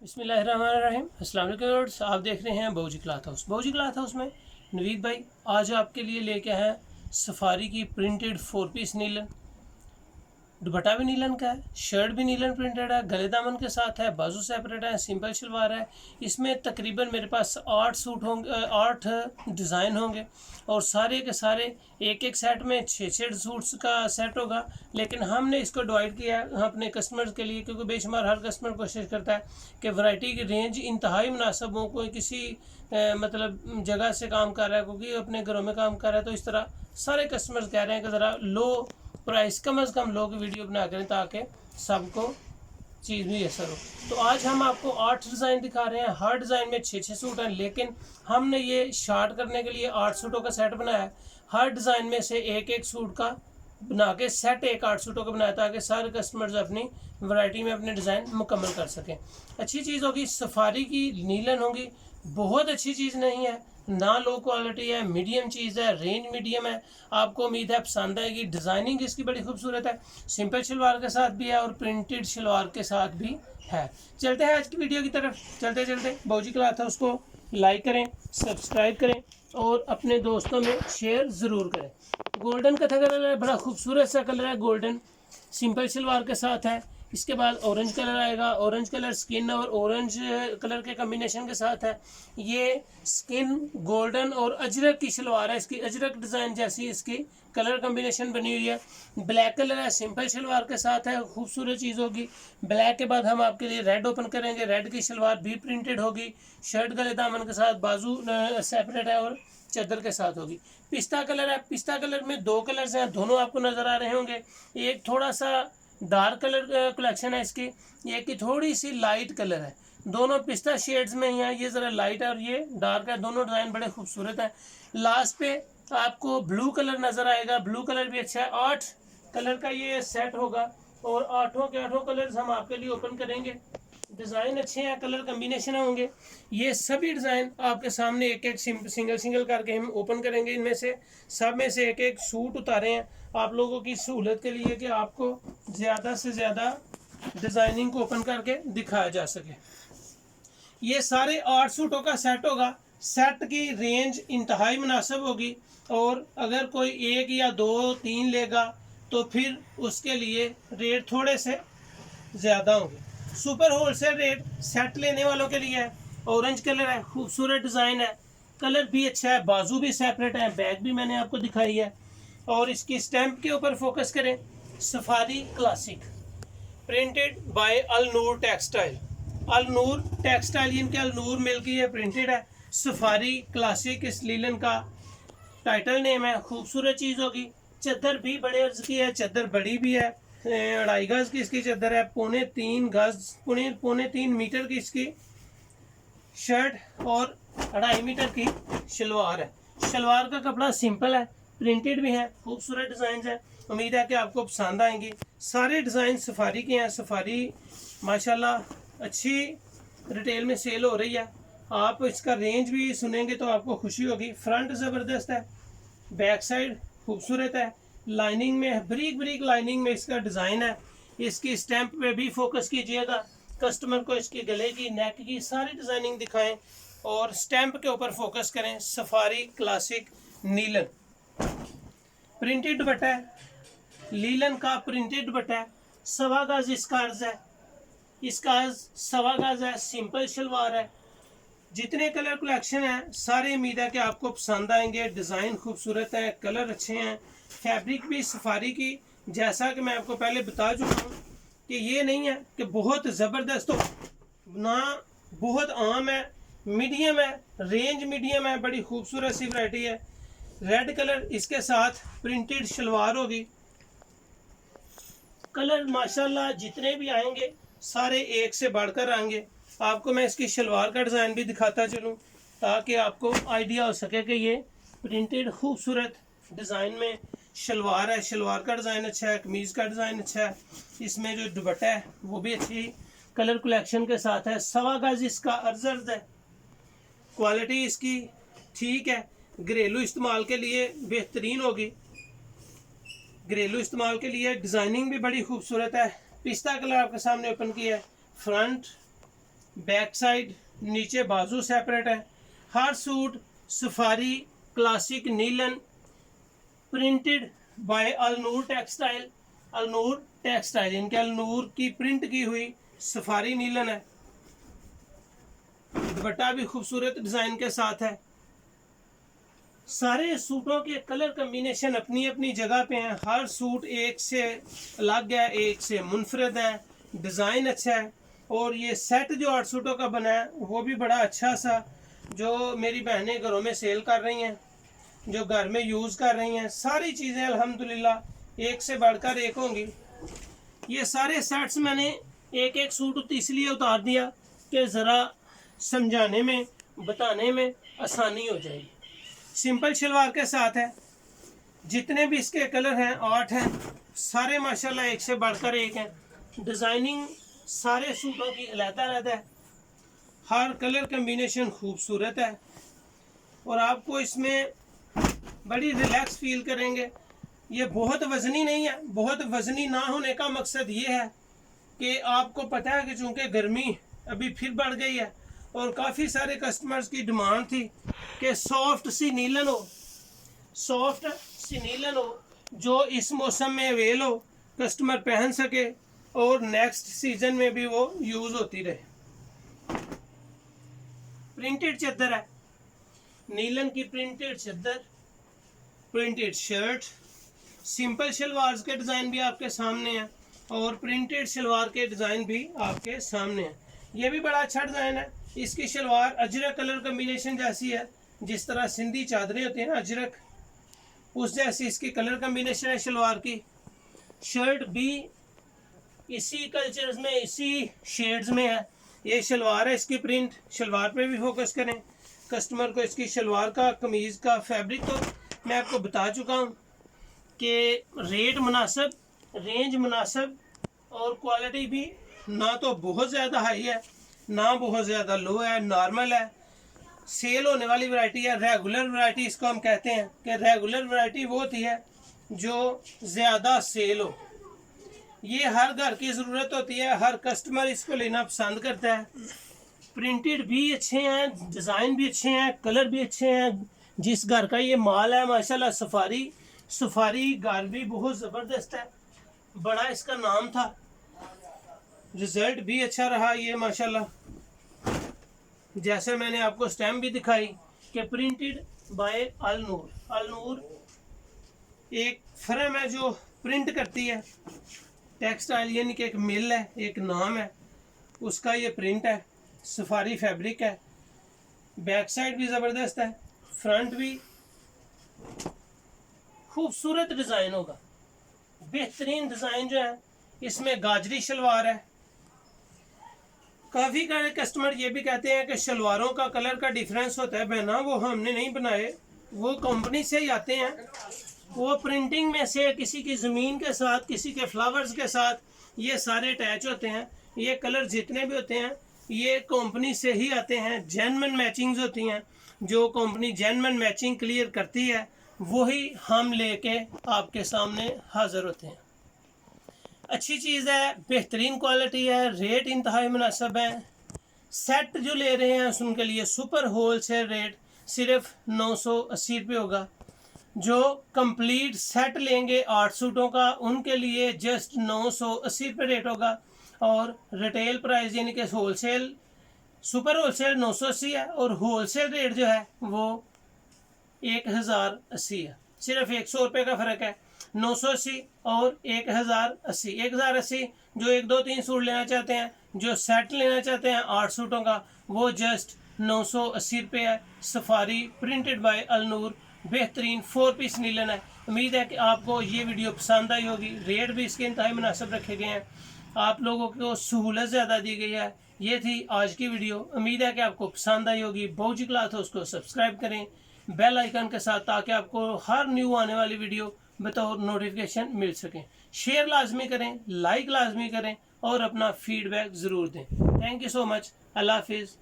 बिस्मिल्लाहिर्रहमानिर्रहीम। अस्सलाम वालेकुम व्यूअर्स, आप देख रहे हैं बहूजी क्लॉथ हाउस। बहूजी क्लॉथ हाउस में नवीद भाई आज आपके लिए लेके आए हैं सफारी की प्रिंटेड 4 पीस नीलन। दुपट्टा भी नीलन का है, शर्ट भी नीलन प्रिंटेड है, गले दामन के साथ है, बाजू सेपरेट है, सिंपल शलवार है। इसमें तकरीबन मेरे पास 8 सूट होंगे, 8 डिज़ाइन होंगे और सारे के सारे एक एक सेट में 6-6 सूट्स का सेट होगा। लेकिन हमने इसको डिवाइड किया है अपने कस्टमर्स के लिए, क्योंकि बेशुमार हर कस्टमर कोशिश करता है कि वैरायटी की रेंज इंतहाई मुनासिब हो। कोई किसी मतलब जगह से काम कर रहा है, क्योंकि अपने घरों में काम कर रहा है, तो इस तरह सारे कस्टमर्स कह रहे हैं कि ज़रा लो प्राइस कम अज़ कम लोग वीडियो बना करें ताकि सबको चीज़ भी असर हो। तो आज हम आपको 8 डिज़ाइन दिखा रहे हैं। हर डिज़ाइन में 6-6 सूट हैं, लेकिन हमने ये शार्ट करने के लिए 8 सूटों का सेट बनाया है। हर डिज़ाइन में से एक एक सूट का बना के सेट 8 सूटों का बनाया ताकि सारे कस्टमर्स अपनी वैरायटी में अपने डिज़ाइन मुकम्मल कर सकें। अच्छी चीज़ होगी, सफारी की नीलन होगी, बहुत अच्छी चीज़ नहीं है ना, लो क्वालिटी है, मीडियम चीज़ है, रेंज मीडियम है। आपको उम्मीद है पसंद आएगी। डिज़ाइनिंग इसकी बड़ी खूबसूरत है, सिंपल शलवार के साथ भी है और प्रिंटेड शलवार के साथ भी है। चलते हैं आज की वीडियो की तरफ। चलते चलते बहूजी क्लॉथ हाउस उसको लाइक करें, सब्सक्राइब करें और अपने दोस्तों में शेयर ज़रूर करें। गोल्डन का कलर है, बड़ा खूबसूरत सा कलर है। गोल्डन सिंपल शलवार के साथ है। इसके बाद ऑरेंज कलर आएगा। ऑरेंज कलर स्किन और ऑरेंज कलर के कम्बिनेशन के साथ है। ये स्किन गोल्डन और अजरक की शलवार है। इसकी अजरक डिज़ाइन जैसी इसकी कलर कम्बिनेशन बनी हुई है। ब्लैक कलर है, सिंपल शलवार के साथ है, खूबसूरत चीज़ होगी। ब्लैक के बाद हम आपके लिए रेड ओपन करेंगे। रेड की शलवार भी प्रिंटेड होगी, शर्ट गले दामन के साथ, बाजू सेपरेट है और चादर के साथ होगी। पिस्ता कलर है। पिस्ता कलर में 2 कलर्स हैं, दोनों आपको नज़र आ रहे होंगे। एक थोड़ा सा डार्क कलर कलेक्शन है इसकी, एक की थोड़ी सी लाइट कलर है। दोनों पिस्ता शेड्स में ही हैं, ये ज़रा लाइट है और ये डार्क है। दोनों डिज़ाइन बड़े खूबसूरत हैं। लास्ट पे आपको ब्लू कलर नज़र आएगा, ब्लू कलर भी अच्छा है। 8 कलर का ये सेट होगा और 8 के 8 कलर्स हम आपके लिए ओपन करेंगे। डिज़ाइन अच्छे हैं, कलर कम्बिनेशन होंगे। ये सभी डिज़ाइन आपके सामने एक एक सिंगल सिंगल करके हम ओपन करेंगे। इनमें से सब में से एक एक सूट उतारे हैं आप लोगों की सहूलत के लिए कि आपको ज़्यादा से ज़्यादा डिज़ाइनिंग को ओपन करके दिखाया जा सके। ये सारे 8 सूटों का सेट होगा। सेट की रेंज इंतहाई मुनासिब होगी और अगर कोई 1 या 2-3 लेगा तो फिर उसके लिए रेट थोड़े से ज़्यादा होंगे। सुपर होलसेल रेट सेट लेने वालों के लिए है। ऑरेंज कलर है, खूबसूरत डिज़ाइन है, कलर भी अच्छा है, बाजू भी सेपरेट है, बैग भी मैंने आपको दिखाई है। और इसकी स्टैम्प के ऊपर फोकस करें, Safari classic printed by Al Noor textile. Al Noor textile, इनके अल नूर मिल की है, प्रिंटेड है। सफारी क्लासिक इस लीलन का टाइटल नेम है। खूबसूरत चीज़ होगी। चादर भी बड़े अर्ज की है, चादर बड़ी भी है, 2.5 गज की इसकी चादर है, 3.25 गज, 3.25 मीटर की इसकी शर्ट और 2.5 मीटर की शलवार है। शलवार का कपड़ा सिंपल है, प्रिंटेड भी है, खूबसूरत डिज़ाइन है। उम्मीद है कि आपको पसंद आएंगी। सारे डिज़ाइन सफारी के हैं। सफारी माशाल्लाह अच्छी रिटेल में सेल हो रही है। आप इसका रेंज भी सुनेंगे तो आपको खुशी होगी। फ्रंट ज़बरदस्त है, बैक साइड खूबसूरत है, लाइनिंग में बरीक बरीक लाइनिंग में इसका डिज़ाइन है। इसकी स्टैंप पे भी फोकस कीजिएगा, कस्टमर को इसके गले की, नेक की सारी डिज़ाइनिंग दिखाएं और स्टैंप के ऊपर फोकस करें। सफारी क्लासिक नीलन प्रिंटेड दुपट्टा है, लीलन का प्रिंटेड दुपट्टा है। 1.25 गज इसका अर्ज है, इसका अर्ज 1.25 गज है। सिंपल शलवार है। जितने कलर कलेक्शन है सारे उम्मीद है कि आपको पसंद आएंगे। डिज़ाइन खूबसूरत है, कलर अच्छे हैं, फैब्रिक भी सफारी की, जैसा कि मैं आपको पहले बता चुका हूँ कि ये नहीं है कि बहुत ज़बरदस्त हो ना, बहुत आम है, मीडियम है, रेंज मीडियम है। बड़ी खूबसूरत सी वैरायटी है। रेड कलर इसके साथ प्रिंटेड शलवार होगी। कलर माशाल्लाह जितने भी आएंगे सारे एक से बढ़कर आएंगे। आपको मैं इसकी शलवार का डिज़ाइन भी दिखाता चलूँ ताकि आपको आइडिया हो सके कि ये प्रिंटेड खूबसूरत डिज़ाइन में शलवार है। शलवार का डिज़ाइन अच्छा है, कमीज़ का डिज़ाइन अच्छा है। इसमें जो दुपट्टा है वो भी अच्छी कलर कलेक्शन के साथ है। 1.25 गज इसका अर्ज है। क्वालिटी इसकी ठीक है, घरेलू इस्तेमाल के लिए बेहतरीन होगी। घरेलू इस्तेमाल के लिए डिज़ाइनिंग भी बड़ी खूबसूरत है। पिस्ता कलर आपके सामने ओपन किया है। फ्रंट बैक साइड, नीचे बाजू सेपरेट है। हर suit safari classic nylon printed by Alnoor textile. Alnoor textile, इनके अलनूर की प्रिंट की हुई सफारी नीलन है। दुपट्टा भी खूबसूरत डिजाइन के साथ है। सारे सूटों के कलर कम्बिनेशन अपनी अपनी जगह पे हैं। हर सूट एक से अलग है, एक से मुनफरद है, डिज़ाइन अच्छा है। और ये सेट जो 8 सूटों का बना है वो भी बड़ा अच्छा सा, जो मेरी बहनें घरों में सेल कर रही हैं, जो घर में यूज़ कर रही हैं। सारी चीज़ें अल्हम्दुलिल्लाह एक से बढ़कर एक होंगी। ये सारे सेट्स मैंने एक एक सूट इसलिए उतार दिया कि ज़रा समझाने में बताने में आसानी हो जाएगी। सिंपल शलवार के साथ है। जितने भी इसके कलर हैं 8 हैं, सारे माशाल्लाह एक से बढ़कर एक हैं। डिज़ाइनिंग सारे सूटों की अलग-अलग है। हर कलर कम्बिनेशन खूबसूरत है और आपको इसमें बड़ी रिलैक्स फील करेंगे। ये बहुत वज़नी नहीं है। बहुत वज़नी ना होने का मकसद ये है कि आपको पता है कि चूँकि गर्मी अभी फिर बढ़ गई है और काफ़ी सारे कस्टमर्स की डिमांड थी कि सॉफ्ट सी नीलन हो, सॉफ्ट सी नीलन हो जो इस मौसम में अवेल हो, कस्टमर पहन सके और नेक्स्ट सीजन में भी वो यूज़ होती रहे। प्रिंटेड चद्दर है, नीलन की प्रिंटेड चद्दर, प्रिंटेड शर्ट। सिंपल शलवार के डिज़ाइन भी आपके सामने है और प्रिंटेड शलवार के डिज़ाइन भी आपके सामने है। ये भी बड़ा अच्छा डिज़ाइन है। इसकी शलवार अजरक कलर कम्बिनेशन जैसी है, जिस तरह सिंधी चादरें होती हैं ना अजरक, उस जैसी इसकी कलर कम्बिनेशन है शलवार की। शर्ट भी इसी कल्चर्स में, इसी शेड्स में है। ये शलवार है, इसकी प्रिंट शलवार पे भी फोकस करें कस्टमर को। इसकी शलवार का, कमीज़ का फैब्रिक तो मैं आपको बता चुका हूँ कि रेट मुनासिब, रेंज मुनासिब और क्वालिटी भी ना तो बहुत ज़्यादा हाई है ना बहुत ज़्यादा लो है, नॉर्मल है। सेल होने वाली वैरायटी है, रेगुलर वैरायटी इसको हम कहते हैं कि रेगुलर वैरायटी वो होती है जो ज़्यादा सेल हो। ये हर घर की ज़रूरत होती है, हर कस्टमर इसको लेना पसंद करता है। प्रिंटेड भी अच्छे हैं, डिज़ाइन भी अच्छे हैं, कलर भी अच्छे हैं। जिस घर का ये माल है माशाल्लाह, सफारी घर भी बहुत ज़बरदस्त है, बड़ा इसका नाम था, रिज़ल्ट भी अच्छा रहा ये माशाल्लाह। जैसे मैंने आपको स्टैम्प भी दिखाई कि प्रिंटेड बाय अलनूर। अलनूर एक फर्म है जो प्रिंट करती है टेक्सटाइल, यानी कि एक मिल है, एक नाम है उसका। ये प्रिंट है, सफारी फैब्रिक है। बैक साइड भी ज़बरदस्त है, फ्रंट भी खूबसूरत डिज़ाइन होगा, बेहतरीन डिज़ाइन जो है। इसमें गाजरी शलवार है। काफ़ी सारे कस्टमर ये भी कहते हैं कि शलवारों का कलर का डिफरेंस होता है। बहना वो हमने नहीं बनाए, वो कंपनी से ही आते हैं। वो प्रिंटिंग में से किसी की ज़मीन के साथ, किसी के फ्लावर्स के साथ ये सारे अटैच होते हैं। ये कलर जितने भी होते हैं ये कंपनी से ही आते हैं। जेन्युइन मैचिंग्स होती हैं, जो कंपनी जेन्युइन मैचिंग क्लियर करती है वही हम लेके आपके सामने हाज़िर होते हैं। अच्छी चीज़ है, बेहतरीन क्वालिटी है, रेट इंतहाई मुनासिब है। सेट जो ले रहे हैं उनके लिए सुपर होल सेल रेट सिर्फ 980 रुपये होगा। जो कंप्लीट सेट लेंगे 8 सूटों का उनके लिए जस्ट 980 रुपये रेट होगा। और रिटेल प्राइस यानी कि होलसेल, सुपर होलसेल 980 है और होलसेल रेट जो है वो 1080 है। सिर्फ 100 रुपये का फ़र्क है, 980 और 1080। 1080 जो 1 2 3 सूट लेना चाहते हैं, जो सेट लेना चाहते हैं 8 सूटों का, वो जस्ट 980 रुपये है। सफारी प्रिंटेड बाय अलनूर, बेहतरीन 4 पीस नीलन है। उम्मीद है कि आपको ये वीडियो पसंद आई होगी। रेट भी इसके इंतहाई मुनासिब रखे गए हैं, आप लोगों को सहूलत ज़्यादा दी गई है। ये थी आज की वीडियो, उम्मीद है कि आपको पसंद आई होगी। बाऊजी क्लॉथ हाउस को सब्सक्राइब करें बेल आइकन के साथ, ताकि आपको हर न्यू आने वाली वीडियो बतौर नोटिफिकेशन मिल सके। शेयर लाजमी करें, लाइक लाजमी करें और अपना फीडबैक ज़रूर दें। Thank you so much. अल्लाह हाफिज़।